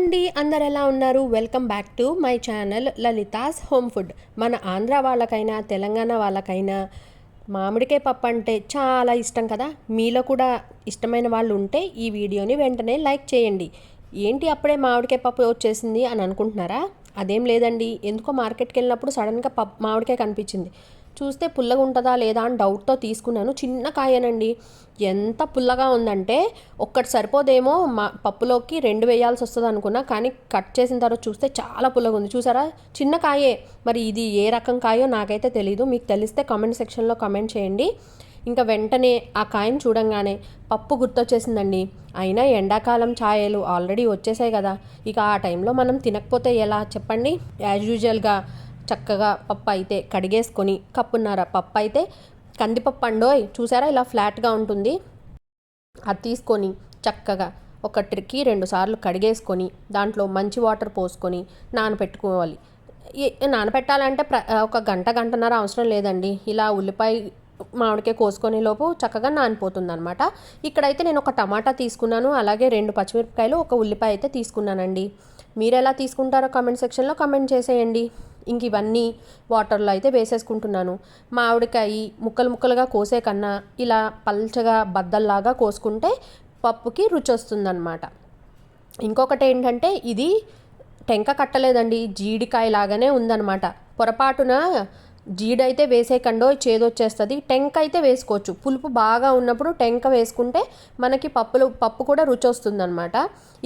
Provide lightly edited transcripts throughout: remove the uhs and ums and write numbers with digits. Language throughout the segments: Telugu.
అండి, అందరు ఎలా ఉన్నారు? Welcome back to my channel Lalitha's home food. మన ఆంధ్ర వాళ్ళకైనా తెలంగాణ వాళ్ళకైనా మామిడికాయ పప్పు అంటే చాలా ఇష్టం కదా. మీలో కూడా ఇష్టమైన వాళ్ళు ఉంటే ఈ వీడియోని వెంటనే లైక్ చేయండి. ఏంటి అప్పుడే మామిడికాయ పప్పు వచ్చేసింది అని అనుకుంటున్నారా? అదేం లేదండి, ఎందుకో మార్కెట్కి వెళ్ళినప్పుడు సడన్గా మామిడికాయ కనిపించింది. చూస్తే పుల్లగా ఉంటుందా లేదా అని డౌట్తో తీసుకున్నాను. చిన్న కాయనండి, ఎంత పుల్లగా ఉందంటే ఒక్కటి సరిపోదేమో పప్పులోకి 2 వేయాల్సి వస్తుంది అనుకున్నా, కానీ కట్ చేసిన తర్వాత చూస్తే చాలా పుల్లగా ఉంది. చూసారా, చిన్న కాయే. మరి ఇది ఏ రకం కాయో నాకైతే తెలీదు. మీకు తెలిస్తే కామెంట్ సెక్షన్లో కామెంట్ చేయండి. ఇంకా వెంటనే ఆ కాయను చూడంగానే పప్పు గుర్తొచ్చేసిందండి. అయినా ఎండాకాలం ఛాయలు ఆల్రెడీ వచ్చేసాయి కదా, ఇక ఆ టైంలో మనం తినకపోతే ఎలా చెప్పండి. యాజ్ యూజువల్గా చక్కగా పప్పు అయితే కడిగేసుకొని, కప్పున్నర పప్పు అయితే కందిపప్పు అండోయ్, చూసారా ఇలా ఫ్లాట్గా ఉంటుంది. అది తీసుకొని చక్కగా ఒక ట్రిక్కి 2 సార్లు కడిగేసుకొని దాంట్లో మంచి వాటర్ పోసుకొని నానబెట్టుకోవాలి. నానబెట్టాలంటే ఒక గంటన్నర అవసరం లేదండి. ఇలా ఉల్లిపాయ మామిడికాయ కోసుకునే లోపు చక్కగా నానిపోతుంది అనమాట. ఇక్కడైతే నేను ఒక టమాటా తీసుకున్నాను, అలాగే 2 పచ్చిమిరపకాయలు, ఒక ఉల్లిపాయ అయితే తీసుకున్నానండి. మీరు ఎలా తీసుకుంటారో కామెంట్ సెక్షన్లో కామెంట్ చేసేయండి. ఇంక ఇవన్నీ వాటర్లో అయితే వేసేసుకుంటున్నాను. మామిడికాయ ముక్కలుగా కోసే కన్నా ఇలా పల్చగా బద్దల్లాగా కోసుకుంటే పప్పుకి రుచి వస్తుందన్నమాట. ఇంకొకటి ఏంటంటే, ఇది టెంక కట్టలేదండి, జీడికాయ లాగానే ఉందన్నమాట. పొరపాటున జీడైతే వేసేకండో చేదొచ్చేస్తుంది. టెంక అయితే వేసుకోవచ్చు. పులుపు బాగా ఉన్నప్పుడు టెంక వేసుకుంటే మనకి పప్పు కూడా రుచి వస్తుందన్నమాట.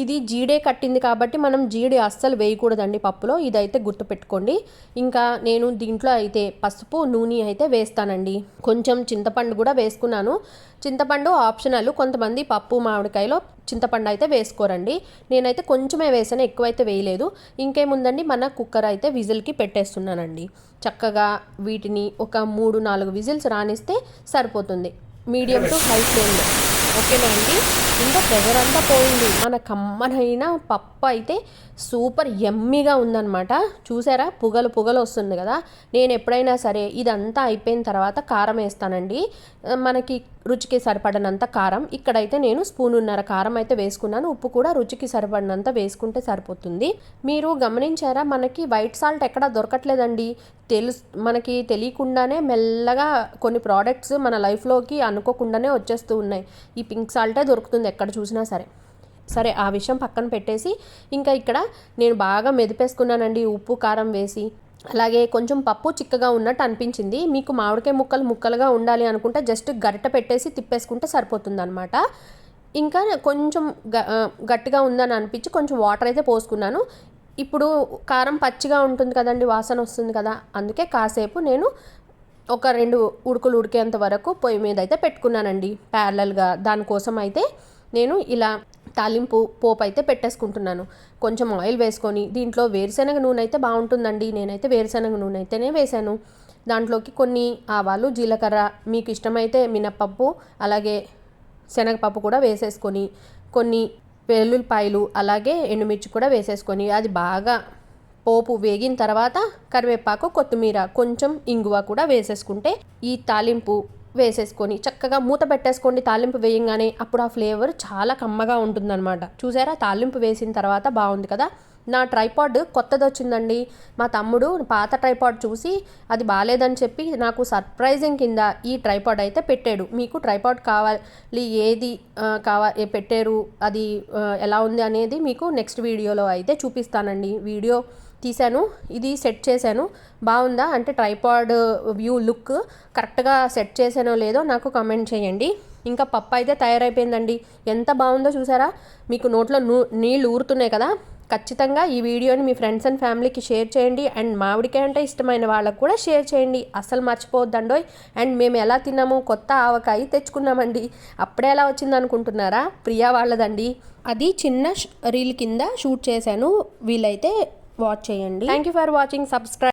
ఇది జీడే కట్టింది కాబట్టి మనం జీడి అస్సలు వేయకూడదండి పప్పులో, ఇదైతే గుర్తుపెట్టుకోండి. ఇంకా నేను దీంట్లో అయితే పసుపు నూనె అయితే వేస్తానండి. కొంచెం చింతపండు కూడా వేసుకున్నాను. చింతపండు ఆప్షనల్, కొంతమంది పప్పు మామిడికాయలో చింతపండు అయితే వేసుకోరండి. నేనైతే కొంచెమే వేసాను, ఎక్కువైతే వేయలేదు. ఇంకేముందండి, మన కుక్కర్ అయితే విజిల్కి పెట్టేస్తున్నానండి. చక్కగా వీటిని ఒక 3-4 విజిల్స్ రానిస్తే సరిపోతుంది, మీడియం టు హై ఫ్లేమ్లో. ఓకేనా అండి. ఇంకా ప్రెజర్ అంతా పోయింది. మన కమ్మనైన పప్పు అయితే సూపర్ యమ్మీగా ఉందన్నమాట. చూసారా, పుగలు వస్తుంది కదా. నేను ఎప్పుడైనా సరే ఇదంతా అయిపోయిన తర్వాత కారం వేస్తానండి, మనకి రుచికి సరిపడినంత కారం. ఇక్కడైతే నేను 1.5 స్పూన్ కారం అయితే వేసుకున్నాను. ఉప్పు కూడా రుచికి సరిపడినంత వేసుకుంటే సరిపోతుంది. మీరు గమనించారా, మనకి వైట్ సాల్ట్ ఎక్కడా దొరకట్లేదండి. మనకి తెలియకుండానే మెల్లగా కొన్ని ప్రోడక్ట్స్ మన లైఫ్లోకి అనుకోకుండానే వచ్చేస్తూ ఉన్నాయి. ఈ పింక్ సాల్టే దొరుకుతుంది ఎక్కడ చూసినా సరే. ఆ విషయం పక్కన పెట్టేసి ఇంకా ఇక్కడ నేను బాగా మెదిపేసుకున్నానండి ఉప్పు కారం వేసి. అలాగే కొంచెం పప్పు చిక్కగా ఉన్నట్టు అనిపించింది. మీకు మామిడికాయ ముక్కలుగా ఉండాలి అనుకుంటే జస్ట్ గరిట పెట్టేసి తిప్పేసుకుంటే సరిపోతుంది అనమాట. ఇంకా కొంచెం గట్టిగా ఉందని అనిపించి కొంచెం వాటర్ అయితే పోసుకున్నాను. ఇప్పుడు కారం పచ్చిగా ఉంటుంది కదండి, వాసన వస్తుంది కదా, అందుకే కాసేపు నేను ఒక 2 ఉడుకులు ఉడికేంత వరకు పొయ్యి మీద అయితే పెట్టుకున్నానండి ప్యారలల్గా. దానికోసం అయితే నేను ఇలా తాలింపు పోపు అయితే పెట్టేసుకుంటున్నాను. కొంచెం ఆయిల్ వేసుకొని దీంట్లో వేరుశనగ నూనె అయితే బాగుంటుందండి. నేనైతే వేరుశనగ నూనె అయితేనే వేశాను. దాంట్లోకి కొన్ని ఆవాలు, జీలకర్ర, మీకు ఇష్టమైతే మినప్పప్పు, అలాగే శనగపప్పు కూడా వేసేసుకొని, కొన్ని వెల్లుల్లిపాయలు, అలాగే ఎండుమిర్చి కూడా వేసేసుకొని అది బాగా పోపు వేగిన తర్వాత కరివేపాకు, కొత్తిమీర, కొంచెం ఇంగువ కూడా వేసేసుకుంటే ఈ తాలింపు వేసేసుకొని చక్కగా మూత పెట్టేసుకోండి. తాలింపు వేయంగానే అప్పుడు ఆ ఫ్లేవర్ చాలా కమ్మగా ఉంటుందన్నమాట. చూసారా, తాలింపు వేసిన తర్వాత బాగుంది కదా. నా ట్రైపాడ్ కొత్తది వచ్చిందండి. మా తమ్ముడు పాత ట్రైపాడ్ చూసి అది బాగాలేదని చెప్పి నాకు సర్ప్రైజింగ్ కింద ఈ ట్రైపాడ్ అయితే పెట్టాడు. మీకు ట్రైపాడ్ కావాలి, ఏది పెట్టారు, అది ఎలా ఉంది అనేది మీకు నెక్స్ట్ వీడియోలో అయితే చూపిస్తానండి. వీడియో తీశాను, ఇది సెట్ చేశాను. బాగుందా అంటే ట్రైపాడ్ వ్యూ లుక్ కరెక్ట్గా సెట్ చేశానో లేదో నాకు కామెంట్ చేయండి. ఇంకా పప్పు అయితే తయారైపోయిందండి. ఎంత బాగుందో చూసారా, మీకు నోట్లో నీళ్ళు ఊరుతున్నాయి కదా. ఖచ్చితంగా ఈ వీడియోని మీ ఫ్రెండ్స్ అండ్ ఫ్యామిలీకి షేర్ చేయండి. అండ్ మామిడికాయ అంటే ఇష్టమైన వాళ్ళకు కూడా షేర్ చేయండి, అస్సలు మర్చిపోవద్దండోయ్. అండ్ మేము ఎలా తిన్నాము, కొత్త ఆవకాయ తెచ్చుకున్నామండి. అప్పుడే ఎలా వచ్చింది అనుకుంటున్నారా, ప్రియా వాళ్ళదండి. అది చిన్న రీల్ కింద షూట్ చేశాను, వీలైతే వాచ్ చేయండి. Thank you for watching. Subscribe.